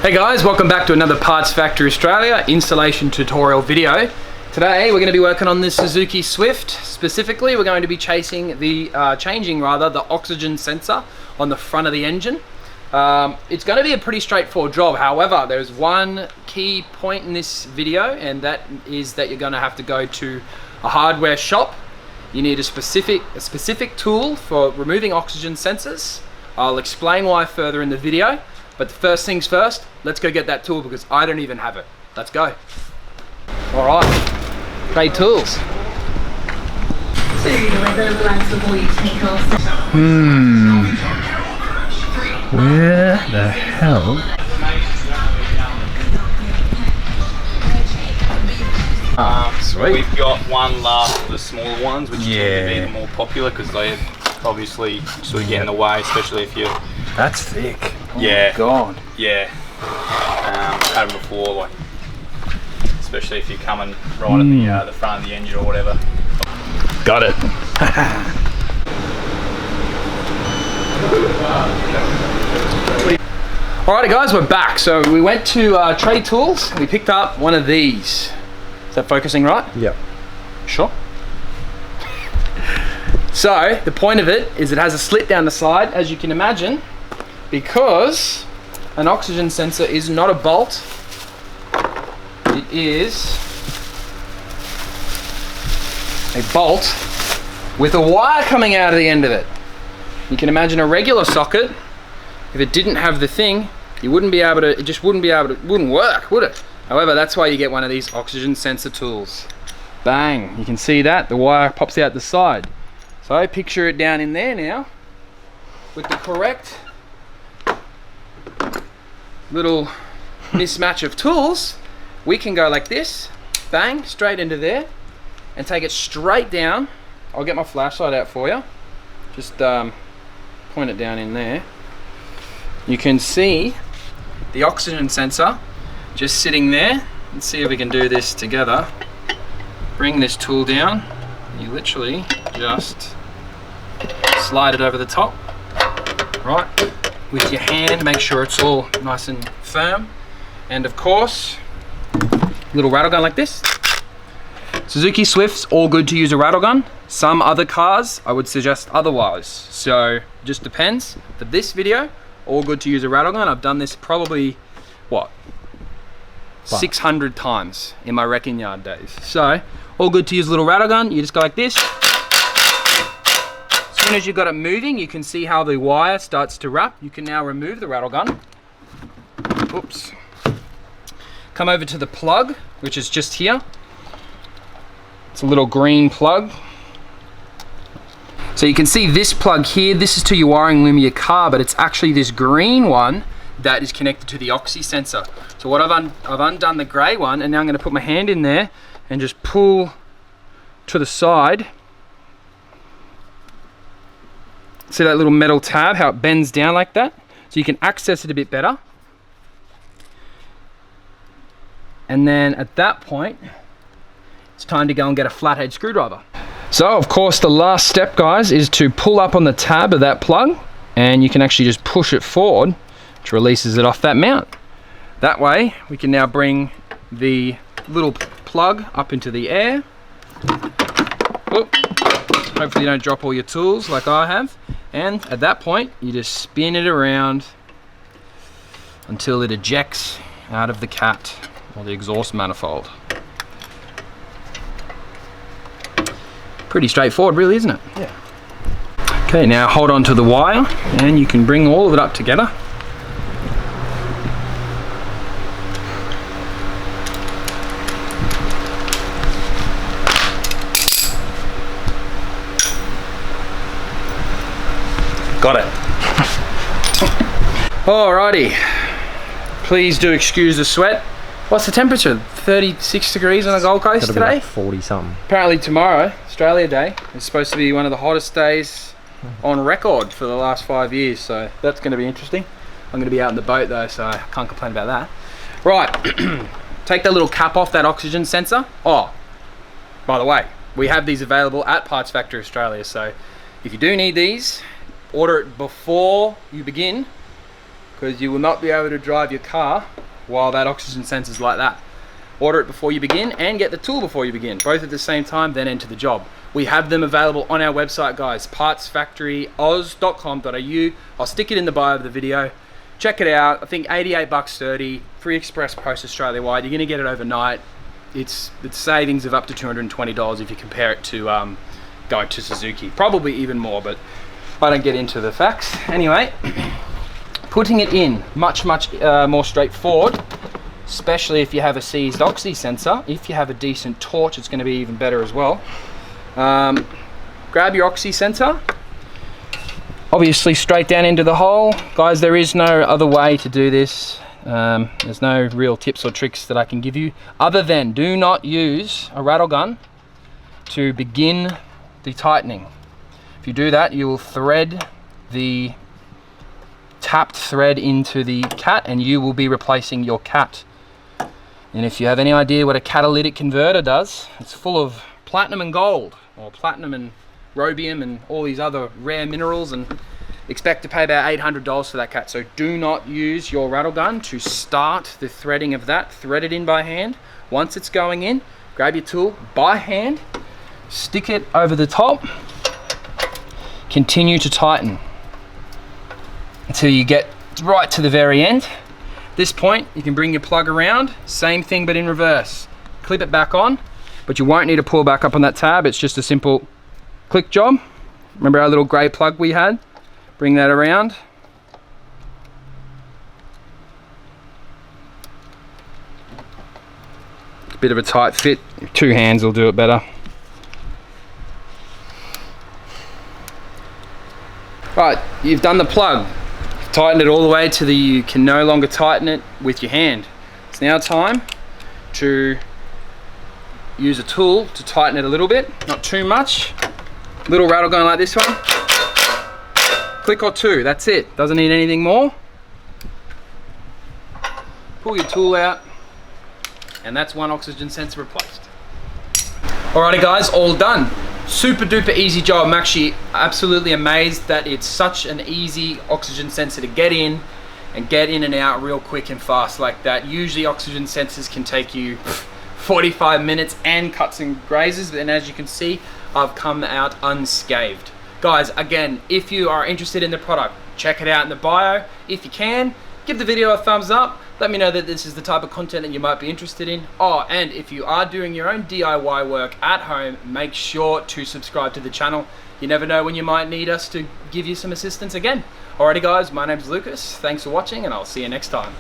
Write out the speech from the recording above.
Hey guys, welcome back to another Parts Factory Australia installation tutorial video. Today we're going to be working on this Suzuki Swift. Specifically, we're going to be changing the oxygen sensor on the front of the engine. It's going to be a pretty straightforward job. However, there's one key point in this video, and that is that you're going to have to go to a hardware shop. You need a specific tool for removing oxygen sensors. I'll explain why further in the video. But the first things first, let's go get that tool because I don't even have it. Let's go. All right, great tools. Where the hell? Sweet. We've got one last of the smaller ones, which tend to be the more popular because they obviously sort of get in the way, especially if you're... That's thick. Oh yeah. My God. Yeah. Had them before, like, especially if you're coming right at the front of the engine or whatever. Got it. Alrighty guys, we're back. So we went to Trade Tools and we picked up one of these. Is that focusing right? Yep. Sure. So the point of it is it has a slit down the side, as you can imagine, because an oxygen sensor is not a bolt. It is a bolt with a wire coming out of the end of it. You can imagine a regular socket. If it didn't have the thing, you wouldn't be able to, it wouldn't work, would it? However, that's why you get one of these oxygen sensor tools. Bang, you can see that, the wire pops out the side. So picture it down in there now, with the correct little mismatch of tools, we can go like this, bang, straight into there, and take it straight down. I'll get my flashlight out for you. Just point it down in there. You can see the oxygen sensor just sitting there. Let's see if we can do this together. Bring this tool down. You literally just slide it over the top, right? With your hand, make sure it's all nice and firm. And of course, little rattle gun like this. Suzuki Swifts, all good to use a rattle gun. Some other cars, I would suggest otherwise. So, just depends. For this video, all good to use a rattle gun. I've done this probably, what? 600 times in my wrecking yard days. So, all good to use a little rattle gun. You just go like this. As soon as you've got it moving, you can see how the wire starts to wrap. You can now remove the rattle gun. Oops. Come over to the plug, which is just here. It's a little green plug. So you can see this plug here. This is to your wiring loom of your car, but it's actually this green one that is connected to the oxy sensor. So what I've undone the gray one, and now I'm going to put my hand in there and just pull to the side. See that little metal tab, how it bends down like that? So you can access it a bit better. And then at that point, it's time to go and get a flathead screwdriver. So of course the last step, guys, is to pull up on the tab of that plug, and you can actually just push it forward, which releases it off that mount. That way we can now bring the little plug up into the air. Oop. Hopefully you don't drop all your tools like I have. And at that point, you just spin it around until it ejects out of the cat or the exhaust manifold. Pretty straightforward, really, isn't it? Yeah. Okay, now hold on to the wire and you can bring all of it up together. Got it. Alrighty. Please do excuse the sweat. What's the temperature? 36 degrees on the Gold Coast That'll today? be like 40 something. Apparently tomorrow, Australia Day, is supposed to be one of the hottest days on record for the last 5 years. So that's going to be interesting. I'm going to be out in the boat though, so I can't complain about that. Right. Take that little cap off that oxygen sensor. Oh, by the way, we have these available at Parts Factory Australia. So if you do need these, order it before you begin, because you will not be able to drive your car while that oxygen sensor's like that. Order it before you begin and get the tool before you begin, both at the same time, then enter the job. We have them available on our website, guys, partsfactoryoz.com.au. I'll stick it in the bio of the video. Check it out. I think $88.30, free express post Australia-wide. You're gonna get it overnight. It's savings of up to $220 if you compare it to going to Suzuki. Probably even more, but I don't get into the facts. Anyway, putting it in, much more straightforward, especially if you have a seized oxy sensor. If you have a decent torch, it's gonna be even better as well. Grab your oxy sensor, obviously straight down into the hole. Guys, there is no other way to do this. There's no real tips or tricks that I can give you, other than do not use a rattle gun to begin the tightening. If you do that, you will thread the tapped thread into the cat and you will be replacing your cat. And if you have any idea what a catalytic converter does, it's full of platinum and gold, or platinum and rhobium and all these other rare minerals, and expect to pay about $800 for that cat. So do not use your rattle gun to start the threading of that. Thread it in by hand. Once it's going in, grab your tool by hand, stick it over the top, continue to tighten until you get right to the very end. At this point, you can bring your plug around, same thing but in reverse. Clip it back on, but you won't need to pull back up on that tab. It's just a simple click job. Remember our little grey plug we had? Bring that around. Bit of a tight fit. 2 hands will do it better. Right, you've done the plug. You've tightened it all the way to you can no longer tighten it with your hand. It's now time to use a tool to tighten it a little bit, not too much. Little rattle gun like this one. Click or 2, that's it. Doesn't need anything more. Pull your tool out, and that's one oxygen sensor replaced. Alrighty guys, all done. Super duper easy job. I'm actually absolutely amazed that it's such an easy oxygen sensor to get in and out real quick and fast like that. Usually oxygen sensors can take you 45 minutes and cuts and grazes, and as you can see, I've come out unscathed. Guys, again, if you are interested in the product, check it out in the bio. If you can, give the video a thumbs up. Let me know that this is the type of content that you might be interested in. Oh, and if you are doing your own DIY work at home, make sure to subscribe to the channel. You never know when you might need us to give you some assistance again. Alrighty guys, my name's Lucas. Thanks for watching, and I'll see you next time.